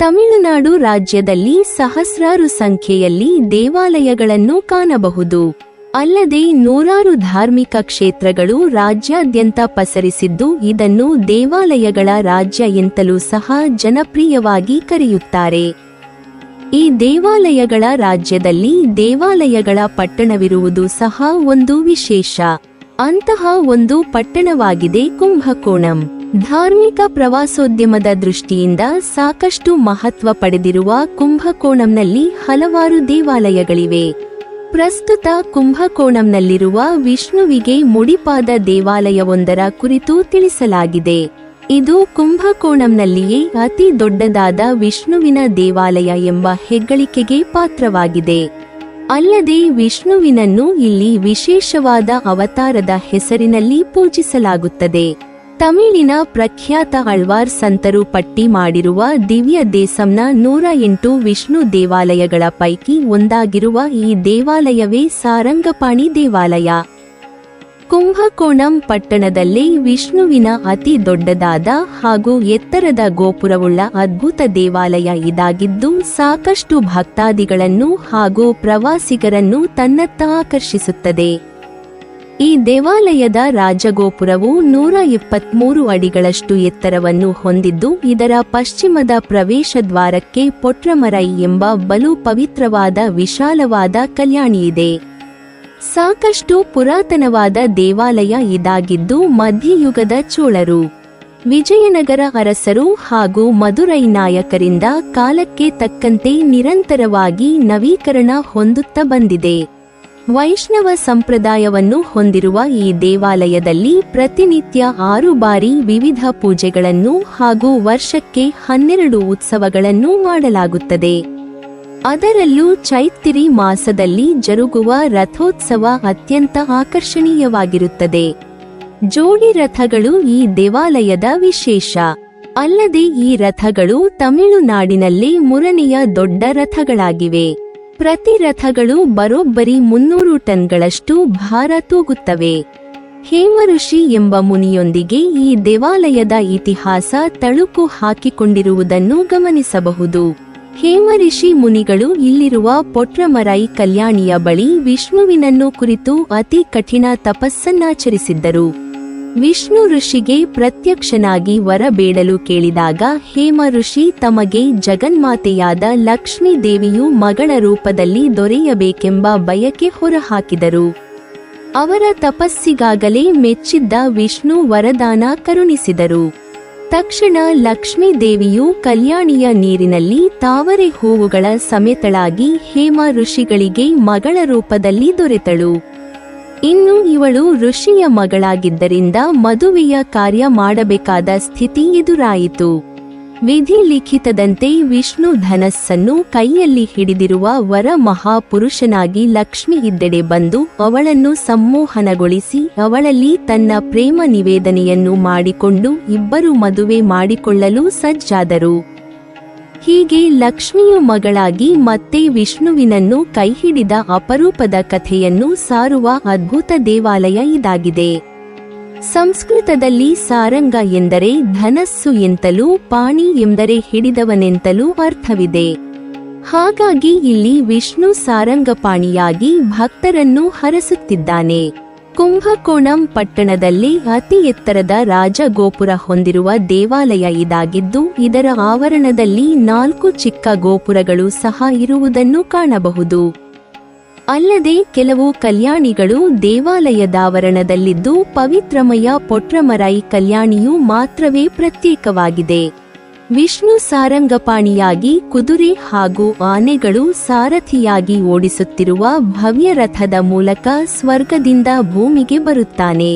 ತಮಿಳುನಾಡು ರಾಜ್ಯದಲ್ಲಿ ಸಹಸ್ರಾರು ಸಂಖ್ಯೆಯಲ್ಲಿ ದೇವಾಲಯಗಳನ್ನು ಕಾಣಬಹುದು. ಅಲ್ಲದೆ ನೂರಾರು ಧಾರ್ಮಿಕ ಕ್ಷೇತ್ರಗಳು ರಾಜ್ಯಾದ್ಯಂತ ಪಸರಿಸಿದ್ದು ಇದನ್ನು ದೇವಾಲಯಗಳ ರಾಜ್ಯ ಎಂತಲೂ ಸಹ ಜನಪ್ರಿಯವಾಗಿ ಕರೆಯುತ್ತಾರೆ. ಈ ದೇವಾಲಯಗಳ ರಾಜ್ಯದಲ್ಲಿ ದೇವಾಲಯಗಳ ಪಟ್ಟಣವಿರುವುದು ಸಹ ಒಂದು ವಿಶೇಷ. ಅಂತಹ ಒಂದು ಪಟ್ಟಣವಾಗಿದೆ ಕುಂಭಕೋಣಂ. ಧಾರ್ಮಿಕ ಪ್ರವಾಸೋದ್ಯಮದ ದೃಷ್ಟಿಯಿಂದ ಸಾಕಷ್ಟು ಮಹತ್ವ ಪಡೆದಿರುವ ಕುಂಭಕೋಣಂನಲ್ಲಿ ಹಲವಾರು ದೇವಾಲಯಗಳಿವೆ. ಪ್ರಸ್ತುತ ಕುಂಭಕೋಣಂನಲ್ಲಿರುವ ವಿಷ್ಣುವಿಗೆ ಮುಡಿಪಾದ ದೇವಾಲಯವೊಂದರ ಕುರಿತು ತಿಳಿಸಲಾಗಿದೆ. ಇದು ಕುಂಭಕೋಣಂನಲ್ಲಿಯೇ ಅತಿ ದೊಡ್ಡದಾದ ವಿಷ್ಣುವಿನ ದೇವಾಲಯ ಎಂಬ ಹೆಗ್ಗಳಿಕೆಗೆ ಪಾತ್ರವಾಗಿದೆ. ಅಲ್ಲದೆ ವಿಷ್ಣುವಿನನ್ನು ಇಲ್ಲಿ ವಿಶೇಷವಾದ ಅವತಾರದ ಹೆಸರಿನಲ್ಲಿ ಪೂಜಿಸಲಾಗುತ್ತದೆ. ತಮಿಳಿನ ಪ್ರಖ್ಯಾತ ಆಳ್ವಾರ್ ಸಂತರು ಪಟ್ಟಿ ಮಾಡಿರುವ ದಿವ್ಯ ದೇಸಂನ 108 ವಿಷ್ಣು ದೇವಾಲಯಗಳ ಪೈಕಿ ಒಂದಾಗಿರುವ ಈ ದೇವಾಲಯವೇ ಸಾರಂಗಪಾಣಿ ದೇವಾಲಯ. ಕುಂಭಕೋಣಂ ಪಟ್ಟಣದಲ್ಲೇ ವಿಷ್ಣುವಿನ ಅತಿ ದೊಡ್ಡದಾದ ಹಾಗೂ ಎತ್ತರದ ಗೋಪುರವುಳ್ಳ ಅದ್ಭುತ ದೇವಾಲಯ ಇದಾಗಿದ್ದು ಸಾಕಷ್ಟು ಭಕ್ತಾದಿಗಳನ್ನು ಹಾಗೂ ಪ್ರವಾಸಿಗರನ್ನು ತನ್ನತ್ತ ಆಕರ್ಷಿಸುತ್ತದೆ. ಈ ದೇವಾಲಯದ ರಾಜಗೋಪುರವು 123 ಅಡಿಗಳಷ್ಟು ಎತ್ತರವನ್ನು ಹೊಂದಿದ್ದು ಇದರ ಪಶ್ಚಿಮದ ಪ್ರವೇಶ ದ್ವಾರಕ್ಕೆ ಪೊಟ್ರಮರೈ ಎಂಬ ಬಲು ಪವಿತ್ರವಾದ ವಿಶಾಲವಾದ ಕಲ್ಯಾಣಿಯಿದೆ. ಸಾಕಷ್ಟು ಪುರಾತನವಾದ ದೇವಾಲಯ ಇದಾಗಿದ್ದು ಮಧ್ಯಯುಗದ ಚೋಳರು, ವಿಜಯನಗರ ಅರಸರು ಹಾಗೂ ಮದುರೈ ನಾಯಕರಿಂದ ಕಾಲಕ್ಕೆ ತಕ್ಕಂತೆ ನಿರಂತರವಾಗಿ ನವೀಕರಣ ಹೊಂದುತ್ತಾ ಬಂದಿದೆ. ವೈಷ್ಣವ ಸಂಪ್ರದಾಯವನ್ನು ಹೊಂದಿರುವ ಈ ದೇವಾಲಯದಲ್ಲಿ ಪ್ರತಿನಿತ್ಯ 6 ಬಾರಿ ವಿವಿಧ ಪೂಜೆಗಳನ್ನು ಹಾಗೂ ವರ್ಷಕ್ಕೆ 12 ಉತ್ಸವಗಳನ್ನು ಮಾಡಲಾಗುತ್ತದೆ. ಅದರಲ್ಲೂ ಚೈತ್ತಿರಿ ಮಾಸದಲ್ಲಿ ಜರುಗುವ ರಥೋತ್ಸವ ಅತ್ಯಂತ ಆಕರ್ಷಣೀಯವಾಗಿರುತ್ತದೆ. ಜೋಡಿ ರಥಗಳು ಈ ದೇವಾಲಯದ ವಿಶೇಷ. ಅಲ್ಲದೆ ಈ ರಥಗಳು ತಮಿಳುನಾಡಿನಲ್ಲಿ 3ನೆಯ ದೊಡ್ಡ ರಥಗಳಾಗಿವೆ. ಪ್ರತಿ ರಥಗಳು ಬರೋಬ್ಬರಿ 300 ಟನ್ಗಳಷ್ಟು ಭಾರ ತೂಗುತ್ತವೆ. ಹೇಮಋಷಿ ಎಂಬ ಮುನಿಯೊಂದಿಗೆ ಈ ದೇವಾಲಯದ ಇತಿಹಾಸ ತಳುಕು ಹಾಕಿಕೊಂಡಿರುವುದನ್ನು ಗಮನಿಸಬಹುದು. ಹೇಮಋಷಿ ಮುನಿಗಳು ಇಲ್ಲಿರುವ ಪೊಟ್ರಮರೈ ಕಲ್ಯಾಣಿಯ ಬಳಿ ವಿಷ್ಣುವಿನನ್ನು ಕುರಿತು ಅತಿ ಕಠಿಣ ತಪಸ್ಸನ್ನಾಚರಿಸಿದ್ದರು. ವಿಷ್ಣು ಋಷಿಗೆ ಪ್ರತ್ಯಕ್ಷನಾಗಿ ವರ ಬೇಡಲು ಕೇಳಿದಾಗ ಹೇಮ ಋಷಿ ತಮಗೆ ಜಗನ್ಮಾತೆಯಾದ ಲಕ್ಷ್ಮೀ ದೇವಿಯು ಮಗಳ ರೂಪದಲ್ಲಿ ದೊರೆಯಬೇಕೆಂಬ ಬಯಕೆ ಹೊರಹಾಕಿದರು. ಅವರ ತಪಸ್ಸಿಗಾಗಲೇ ಮೆಚ್ಚಿದ್ದ ವಿಷ್ಣು ವರದಾನ ಕರುಣಿಸಿದರು. ತಕ್ಷಣ ಲಕ್ಷ್ಮೀ ದೇವಿಯು ಕಲ್ಯಾಣಿಯ ನೀರಿನಲ್ಲಿ ತಾವರೆ ಹೂವುಗಳ ಸಮೇತಳಾಗಿ ಹೇಮ ಋಷಿಗಳಿಗೆ ಮಗಳ ರೂಪದಲ್ಲಿ ದೊರೆತಳು. ಇನ್ನು ಇವಳು ಋಷಿಯ ಮಗಳಾಗಿದ್ದರಿಂದ ಮದುವೆಯ ಕಾರ್ಯ ಮಾಡಬೇಕಾದ ಸ್ಥಿತಿ ಎದುರಾಯಿತು. ವಿಧಿ ಲಿಖಿತದಂತೆ ವಿಷ್ಣು ಧನಸ್ಸನ್ನು ಕೈಯಲ್ಲಿ ಹಿಡಿದಿರುವ ವರ ಮಹಾಪುರುಷನಾಗಿ ಲಕ್ಷ್ಮಿ ಇದ್ದೆಡೆ ಬಂದು ಅವಳನ್ನು ಸಮ್ಮೋಹನಗೊಳಿಸಿ ಅವಳಲ್ಲಿ ತನ್ನ ಪ್ರೇಮ ನಿವೇದನೆಯನ್ನು ಮಾಡಿಕೊಂಡು ಇಬ್ಬರು ಮದುವೆ ಮಾಡಿಕೊಳ್ಳಲು ಸಜ್ಜಾದರು. ಹೀಗೆ ಲಕ್ಷ್ಮಿಯು ಮಗಳಾಗಿ ಮತ್ತೆ ವಿಷ್ಣುವಿನನ್ನು ಕೈಹಿಡಿದ ಅಪರೂಪದ ಕಥೆಯನ್ನು ಸಾರುವ ಅದ್ಭುತ ದೇವಾಲಯ ಇದಾಗಿದೆ. ಸಂಸ್ಕೃತದಲ್ಲಿ ಸಾರಂಗ ಎಂದರೆ ಧನಸ್ಸು ಎಂತಲೂ ಪಾಣಿ ಎಂದರೆ ಹಿಡಿದವನೆಂತಲೂ ಅರ್ಥವಿದೆ. ಹಾಗಾಗಿ ಇಲ್ಲಿ ವಿಷ್ಣು ಸಾರಂಗಪಾಣಿಯಾಗಿ ಭಕ್ತರನ್ನು ಹರಸುತ್ತಿದ್ದಾನೆ. ಕುಂಭಕೋಣಂ ಪಟ್ಟಣದಲ್ಲಿ ಅತಿ ಎತ್ತರದ ರಾಜಗೋಪುರ ಹೊಂದಿರುವ ದೇವಾಲಯ ಇದಾಗಿದ್ದು ಇದರ ಆವರಣದಲ್ಲಿ 4 ಚಿಕ್ಕ ಗೋಪುರಗಳು ಸಹ ಇರುವುದನ್ನು ಕಾಣಬಹುದು. ಅಲ್ಲದೆ ಕೆಲವು ಕಲ್ಯಾಣಿಗಳು ದೇವಾಲಯದಾವರಣದಲ್ಲಿದ್ದು ಪವಿತ್ರಮಯ ಪೊಟ್ರಮರೈ ಕಲ್ಯಾಣಿಯು ಮಾತ್ರವೇ ಪ್ರತ್ಯೇಕವಾಗಿದೆ. ವಿಷ್ಣು ಸಾರಂಗಪಾಣಿಯಾಗಿ ಕುದುರೆ ಹಾಗೂ ಆನೆಗಳು ಸಾರಥಿಯಾಗಿ ಓಡಿಸುತ್ತಿರುವ ಭವ್ಯ ರಥದ ಮೂಲಕ ಸ್ವರ್ಗದಿಂದ ಭೂಮಿಗೆ ಬರುತ್ತಾನೆ.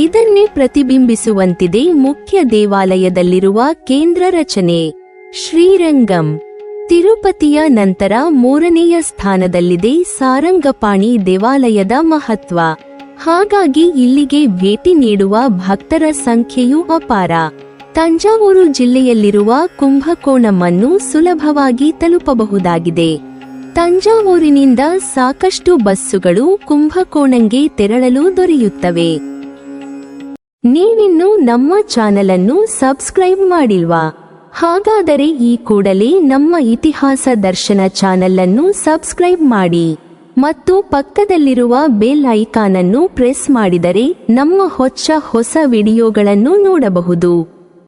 ಇದನ್ನೇ ಪ್ರತಿಬಿಂಬಿಸುವಂತಿದೆ ಮುಖ್ಯ ದೇವಾಲಯದಲ್ಲಿರುವ ಕೇಂದ್ರ ರಚನೆ. ಶ್ರೀರಂಗಂ ತಿರುಪತಿಯ ನಂತರ 3ನೆಯ ಸ್ಥಾನದಲ್ಲಿದೆ ಸಾರಂಗಪಾಣಿ ದೇವಾಲಯದ ಮಹತ್ವ. ಹಾಗಾಗಿ ಇಲ್ಲಿಗೆ ಭೇಟಿ ನೀಡುವ ಭಕ್ತರ ಸಂಖ್ಯೆಯೂ ಅಪಾರ. ತಂಜಾವೂರು ಜಿಲ್ಲೆಯಲ್ಲಿರುವ ಕುಂಭಕೋಣಂನ್ನು ಸುಲಭವಾಗಿ ತಲುಪಬಹುದಾಗಿದೆ. ತಂಜಾವೂರಿನಿಂದ ಸಾಕಷ್ಟು ಬಸ್ಸುಗಳು ಕುಂಭಕೋಣಂಗೆ ತೆರಳಲು ದೊರೆಯುತ್ತವೆ. ನೀವಿನ್ನೂ ನಮ್ಮ ಚಾನೆಲ್ ಅನ್ನು ಸಬ್ಸ್ಕ್ರೈಬ್ ಮಾಡಿಲ್ವಾ? ಹಾಗಾದರೆ ಈ ಕೂಡಲೇ ನಮ್ಮ ಇತಿಹಾಸ ದರ್ಶನ ಚಾನೆಲ್ ಅನ್ನು ಸಬ್ಸ್ಕ್ರೈಬ್ ಮಾಡಿ ಮತ್ತು ಪಕ್ಕದಲ್ಲಿರುವ ಬೆಲ್ ಐಕಾನ್ ಅನ್ನು ಪ್ರೆಸ್ ಮಾಡಿದರೆ ನಮ್ಮ ಹೊಸ ವಿಡಿಯೋಗಳನ್ನು ನೋಡಬಹುದು.